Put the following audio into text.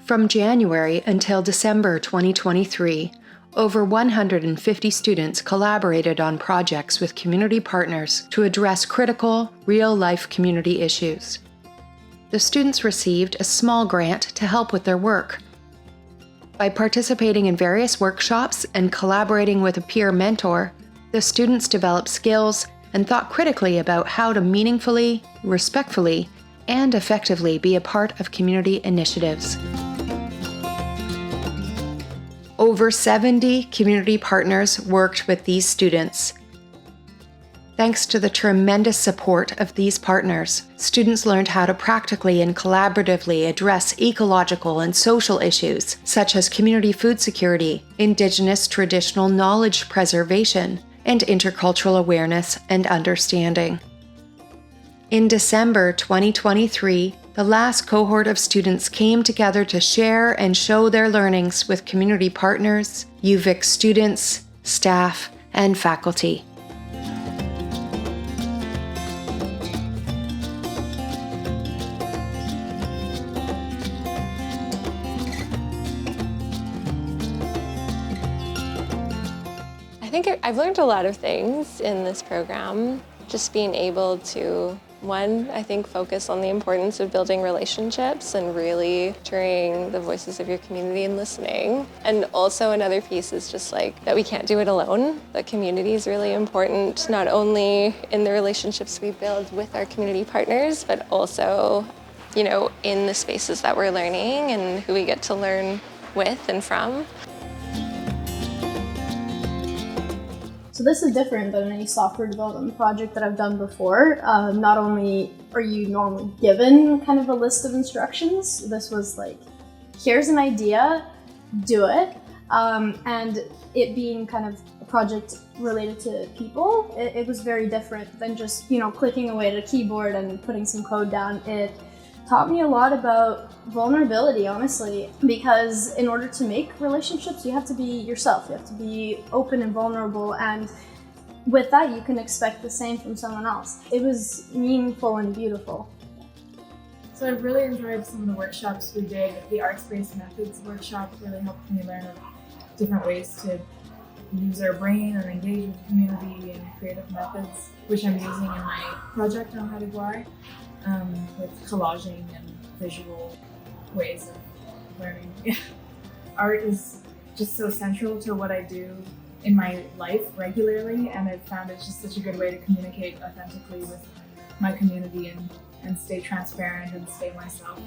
From January until December 2023, over 150 students collaborated on projects with community partners to address critical, real-life community issues. The students received a small grant to help with their work. By participating in various workshops and collaborating with a peer mentor, the students developed skills and thought critically about how to meaningfully, respectfully, and effectively be a part of community initiatives. Over 70 community partners worked with these students. Thanks to the tremendous support of these partners, students learned how to practically and collaboratively address ecological and social issues such as community food security, Indigenous traditional knowledge preservation, and intercultural awareness and understanding. In December 2023, the last cohort of students came together to share and show their learnings with community partners, UVic students, staff, and faculty. I think I've learned a lot of things in this program. Just being able to, one, I think focus on the importance of building relationships and really hearing the voices of your community and listening. And also another piece is just like that we can't do it alone. That community is really important, not only in the relationships we build with our community partners, but also, in the spaces that we're learning and who we get to learn with and from. So this is different than any software development project that I've done before. Not only are you normally given kind of a list of instructions, this was like, here's an idea, do it. And it being kind of a project related to people, it was very different than just, clicking away at a keyboard and putting some code down. It taught me a lot about vulnerability, honestly, because in order to make relationships, you have to be yourself. You have to be open and vulnerable, and with that, you can expect the same from someone else. It was meaningful and beautiful. So I really enjoyed some of the workshops we did. The arts-based methods workshop really helped me learn different ways to use our brain and engage with the community and creative methods, which I'm using in my project on How to Guar. With collaging and visual ways of learning. Art is just so central to what I do in my life regularly, and I've found it's just such a good way to communicate authentically with my community and stay transparent and stay myself.